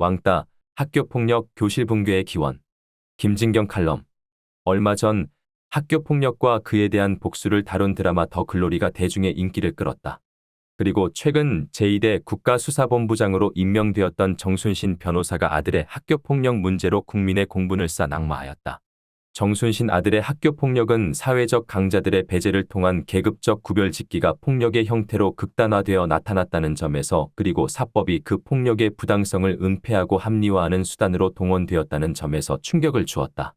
왕따, 학교폭력, 교실붕괴의 기원. 김진경 칼럼. 얼마 전 학교폭력과 그에 대한 복수를 다룬 드라마 더 글로리가 대중의 인기를 끌었다. 그리고 최근 제2대 국가수사본부장으로 임명되었던 정순신 변호사가 아들의 학교폭력 문제로 국민의 공분을 사 낙마하였다. 정순신 아들의 학교폭력은 사회적 강자들의 배제를 통한 계급적 구별짓기가 폭력의 형태로 극단화되어 나타났다는 점에서, 그리고 사법이 그 폭력의 부당성을 은폐하고 합리화하는 수단으로 동원되었다는 점에서 충격을 주었다.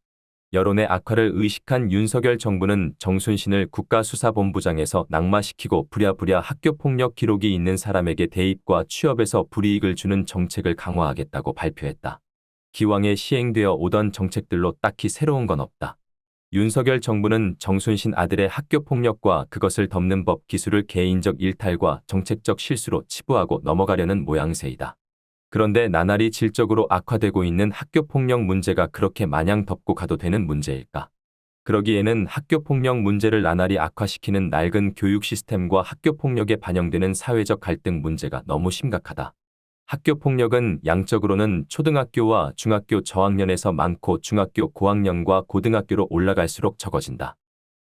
여론의 악화를 의식한 윤석열 정부는 정순신을 국가수사본부장에서 낙마시키고 부랴부랴 학교폭력 기록이 있는 사람에게 대입과 취업에서 불이익을 주는 정책을 강화하겠다고 발표했다. 기왕에 시행되어 오던 정책들로 딱히 새로운 건 없다. 윤석열 정부는 정순신 아들의 학교폭력과 그것을 덮는 법 기술을 개인적 일탈과 정책적 실수로 치부하고 넘어가려는 모양새이다. 그런데 나날이 질적으로 악화되고 있는 학교폭력 문제가 그렇게 마냥 덮고 가도 되는 문제일까? 그러기에는 학교폭력 문제를 나날이 악화시키는 낡은 교육 시스템과 학교폭력에 반영되는 사회적 갈등 문제가 너무 심각하다. 학교폭력은 양적으로는 초등학교와 중학교 저학년에서 많고 중학교 고학년과 고등학교로 올라갈수록 적어진다.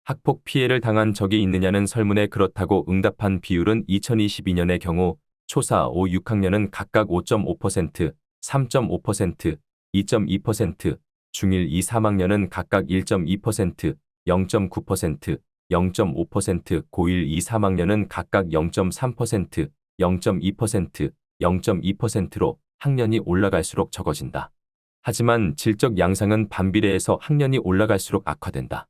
학폭 피해를 당한 적이 있느냐는 설문에 그렇다고 응답한 비율은 2022년의 경우 초4, 5, 6학년은 각각 5.5%, 3.5%, 2.2%, 중1, 2, 3학년은 각각 1.2%, 0.9%, 0.5%, 고1, 2, 3학년은 각각 0.3%, 0.2%, 0.2%로 학년이 올라갈수록 적어진다. 하지만 질적 양상은 반비례해서 학년이 올라갈수록 악화된다.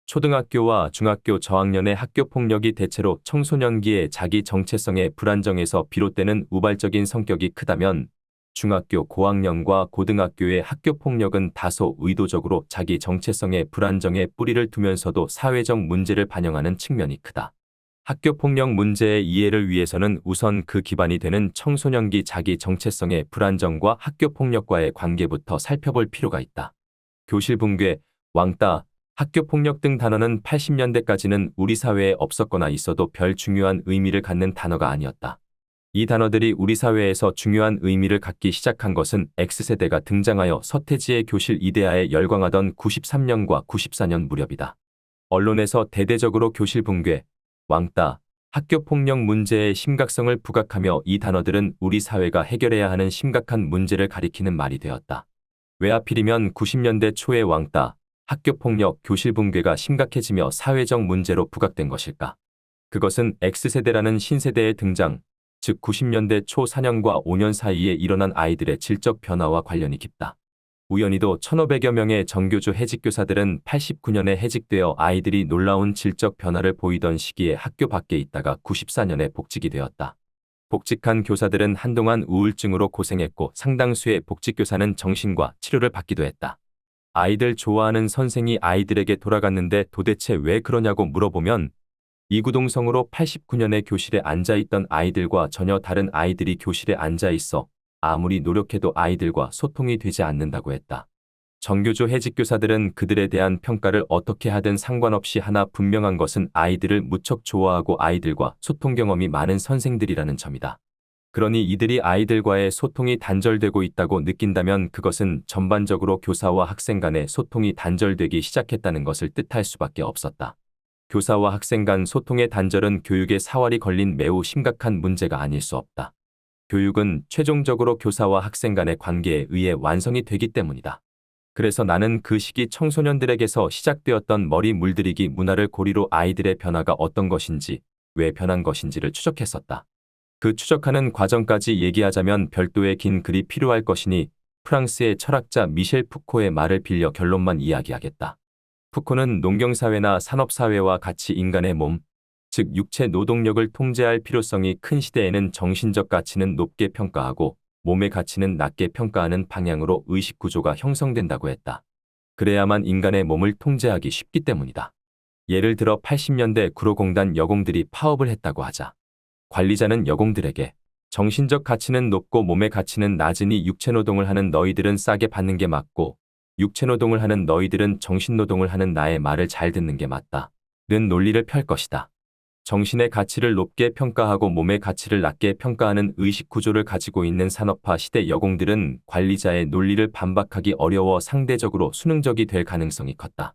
초등학교와 중학교 저학년의 학교폭력이 대체로 청소년기의 자기 정체성의 불안정에서 비롯되는 우발적인 성격이 크다면, 중학교 고학년과 고등학교의 학교폭력은 다소 의도적으로 자기 정체성의 불안정에 뿌리를 두면서도 사회적 문제를 반영하는 측면이 크다. 학교폭력 문제의 이해를 위해서는 우선 그 기반이 되는 청소년기 자기 정체성의 불안정과 학교폭력과의 관계부터 살펴볼 필요가 있다. 교실붕괴, 왕따, 학교폭력 등 단어는 80년대까지는 우리 사회에 없었거나 있어도 별 중요한 의미를 갖는 단어가 아니었다. 이 단어들이 우리 사회에서 중요한 의미를 갖기 시작한 것은 X세대가 등장하여 서태지의 교실 이데아에 열광하던 93년과 94년 무렵이다. 언론에서 대대적으로 교실붕괴, 왕따, 학교폭력 문제의 심각성을 부각하며 이 단어들은 우리 사회가 해결해야 하는 심각한 문제를 가리키는 말이 되었다. 왜 하필이면 90년대 초의 왕따, 학교폭력, 교실붕괴가 심각해지며 사회적 문제로 부각된 것일까? 그것은 X세대라는 신세대의 등장, 즉 90년대 초 4년과 5년 사이에 일어난 아이들의 질적 변화와 관련이 깊다. 우연히도 1,500여 명의 정교조 해직교사들은 89년에 해직되어 아이들이 놀라운 질적 변화를 보이던 시기에 학교 밖에 있다가 94년에 복직이 되었다. 복직한 교사들은 한동안 우울증으로 고생했고 상당수의 복직교사는 정신과 치료를 받기도 했다. 아이들 좋아하는 선생이 아이들에게 돌아갔는데 도대체 왜 그러냐고 물어보면 이구동성으로 89년에 교실에 앉아있던 아이들과 전혀 다른 아이들이 교실에 앉아있어 아무리 노력해도 아이들과 소통이 되지 않는다고 했다. 정교조 해직교사들은 그들에 대한 평가를 어떻게 하든 상관없이 하나 분명한 것은 아이들을 무척 좋아하고 아이들과 소통 경험이 많은 선생들이라는 점이다. 그러니 이들이 아이들과의 소통이 단절되고 있다고 느낀다면 그것은 전반적으로 교사와 학생 간의 소통이 단절되기 시작했다는 것을 뜻할 수밖에 없었다. 교사와 학생 간 소통의 단절은 교육에 사활이 걸린 매우 심각한 문제가 아닐 수 없다. 교육은 최종적으로 교사와 학생 간의 관계에 의해 완성이 되기 때문이다. 그래서 나는 그 시기 청소년들에게서 시작되었던 머리 물들이기 문화를 고리로 아이들의 변화가 어떤 것인지, 왜 변한 것인지를 추적했었다. 그 추적하는 과정까지 얘기하자면 별도의 긴 글이 필요할 것이니 프랑스의 철학자 미셸 푸코의 말을 빌려 결론만 이야기하겠다. 푸코는 농경사회나 산업사회와 같이 인간의 몸, 즉 육체 노동력을 통제할 필요성이 큰 시대에는 정신적 가치는 높게 평가하고 몸의 가치는 낮게 평가하는 방향으로 의식구조가 형성된다고 했다. 그래야만 인간의 몸을 통제하기 쉽기 때문이다. 예를 들어 80년대 구로공단 여공들이 파업을 했다고 하자. 관리자는 여공들에게 정신적 가치는 높고 몸의 가치는 낮으니 육체노동을 하는 너희들은 싸게 받는 게 맞고 육체노동을 하는 너희들은 정신노동을 하는 나의 말을 잘 듣는 게 맞다. 는 논리를 펼 것이다. 정신의 가치를 높게 평가하고 몸의 가치를 낮게 평가하는 의식 구조를 가지고 있는 산업화 시대 여공들은 관리자의 논리를 반박하기 어려워 상대적으로 수능적이 될 가능성이 컸다.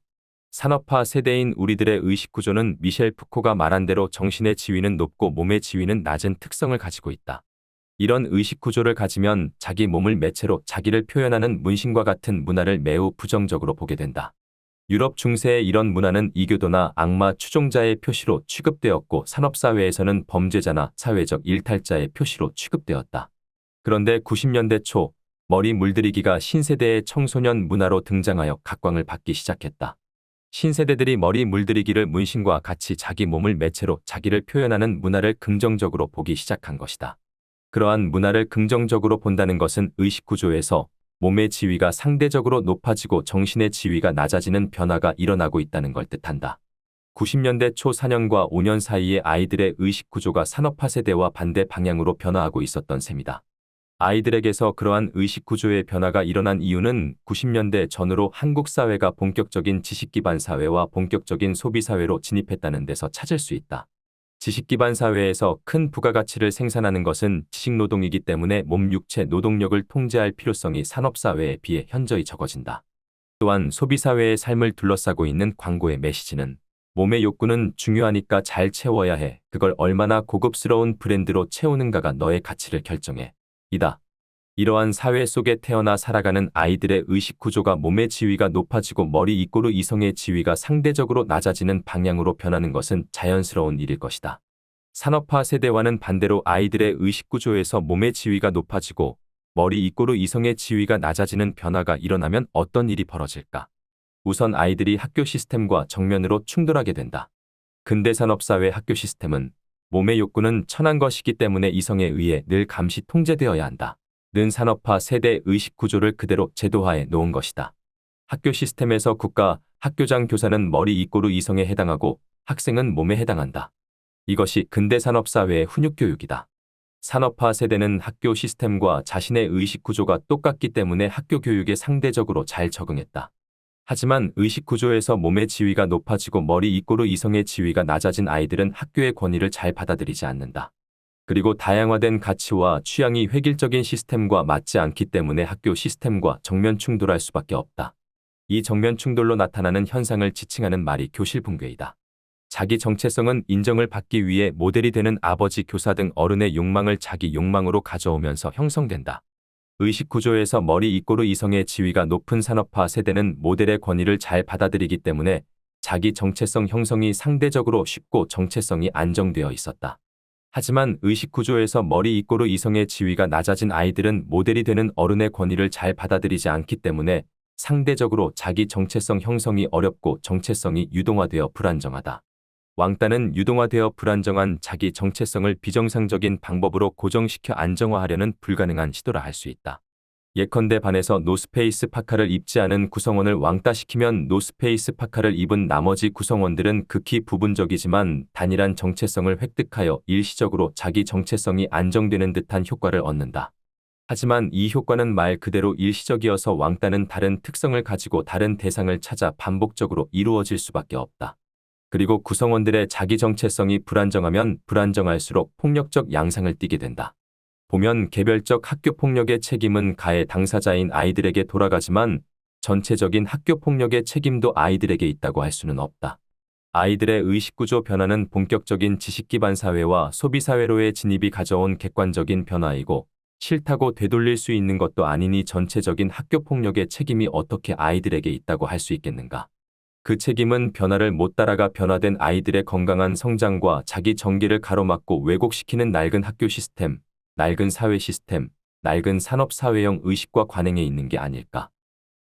산업화 세대인 우리들의 의식 구조는 미셸 푸코가 말한 대로 정신의 지위는 높고 몸의 지위는 낮은 특성을 가지고 있다. 이런 의식 구조를 가지면 자기 몸을 매체로 자기를 표현하는 문신과 같은 문화를 매우 부정적으로 보게 된다. 유럽 중세의 이런 문화는 이교도나 악마 추종자의 표시로 취급되었고 산업사회에서는 범죄자나 사회적 일탈자의 표시로 취급되었다. 그런데 90년대 초 머리 물들이기가 신세대의 청소년 문화로 등장하여 각광을 받기 시작했다. 신세대들이 머리 물들이기를 문신과 같이 자기 몸을 매체로 자기를 표현하는 문화를 긍정적으로 보기 시작한 것이다. 그러한 문화를 긍정적으로 본다는 것은 의식구조에서 몸의 지위가 상대적으로 높아지고 정신의 지위가 낮아지는 변화가 일어나고 있다는 걸 뜻한다. 90년대 초 4년과 5년 사이에 아이들의 의식구조가 산업화 세대와 반대 방향으로 변화하고 있었던 셈이다. 아이들에게서 그러한 의식구조의 변화가 일어난 이유는 90년대 전후로 한국 사회가 본격적인 지식기반 사회와 본격적인 소비사회로 진입했다는 데서 찾을 수 있다. 지식기반 사회에서 큰 부가가치를 생산하는 것은 지식노동이기 때문에 몸 육체 노동력을 통제할 필요성이 산업사회에 비해 현저히 적어진다. 또한 소비사회의 삶을 둘러싸고 있는 광고의 메시지는 몸의 욕구는 중요하니까 잘 채워야 해. 그걸 얼마나 고급스러운 브랜드로 채우는가가 너의 가치를 결정해. 이다. 이러한 사회 속에 태어나 살아가는 아이들의 의식구조가 몸의 지위가 높아지고 머리 이꼬르 이성의 지위가 상대적으로 낮아지는 방향으로 변하는 것은 자연스러운 일일 것이다. 산업화 세대와는 반대로 아이들의 의식구조에서 몸의 지위가 높아지고 머리 이꼬르 이성의 지위가 낮아지는 변화가 일어나면 어떤 일이 벌어질까? 우선 아이들이 학교 시스템과 정면으로 충돌하게 된다. 근대 산업사회 학교 시스템은 몸의 욕구는 천한 것이기 때문에 이성에 의해 늘 감시 통제되어야 한다. 는 산업화 세대 의식 구조를 그대로 제도화해 놓은 것이다. 학교 시스템에서 국가, 학교장 교사는 머리 이꼬르 이성에 해당하고 학생은 몸에 해당한다. 이것이 근대 산업사회의 훈육교육이다. 산업화 세대는 학교 시스템과 자신의 의식 구조가 똑같기 때문에 학교 교육에 상대적으로 잘 적응했다. 하지만 의식 구조에서 몸의 지위가 높아지고 머리 이꼬르 이성의 지위가 낮아진 아이들은 학교의 권위를 잘 받아들이지 않는다. 그리고 다양화된 가치와 취향이 획일적인 시스템과 맞지 않기 때문에 학교 시스템과 정면 충돌할 수밖에 없다. 이 정면 충돌로 나타나는 현상을 지칭하는 말이 교실붕괴이다. 자기 정체성은 인정을 받기 위해 모델이 되는 아버지, 교사 등 어른의 욕망을 자기 욕망으로 가져오면서 형성된다. 의식구조에서 머리 이꼬르 이성의 지위가 높은 산업화 세대는 모델의 권위를 잘 받아들이기 때문에 자기 정체성 형성이 상대적으로 쉽고 정체성이 안정되어 있었다. 하지만 의식구조에서 머리 이꼬르 이성의 지위가 낮아진 아이들은 모델이 되는 어른의 권위를 잘 받아들이지 않기 때문에 상대적으로 자기 정체성 형성이 어렵고 정체성이 유동화되어 불안정하다. 왕따는 유동화되어 불안정한 자기 정체성을 비정상적인 방법으로 고정시켜 안정화하려는 불가능한 시도라 할 수 있다. 예컨대 반에서 노스페이스 파카를 입지 않은 구성원을 왕따시키면 노스페이스 파카를 입은 나머지 구성원들은 극히 부분적이지만 단일한 정체성을 획득하여 일시적으로 자기 정체성이 안정되는 듯한 효과를 얻는다. 하지만 이 효과는 말 그대로 일시적이어서 왕따는 다른 특성을 가지고 다른 대상을 찾아 반복적으로 이루어질 수밖에 없다. 그리고 구성원들의 자기 정체성이 불안정하면 불안정할수록 폭력적 양상을 띠게 된다. 보면 개별적 학교폭력의 책임은 가해 당사자인 아이들에게 돌아가지만 전체적인 학교폭력의 책임도 아이들에게 있다고 할 수는 없다. 아이들의 의식구조 변화는 본격적인 지식기반 사회와 소비사회로의 진입이 가져온 객관적인 변화이고 싫다고 되돌릴 수 있는 것도 아니니 전체적인 학교폭력의 책임이 어떻게 아이들에게 있다고 할 수 있겠는가. 그 책임은 변화를 못 따라가 변화된 아이들의 건강한 성장과 자기 정기를 가로막고 왜곡시키는 낡은 학교 시스템, 낡은 사회 시스템, 낡은 산업사회형 의식과 관행에 있는 게 아닐까.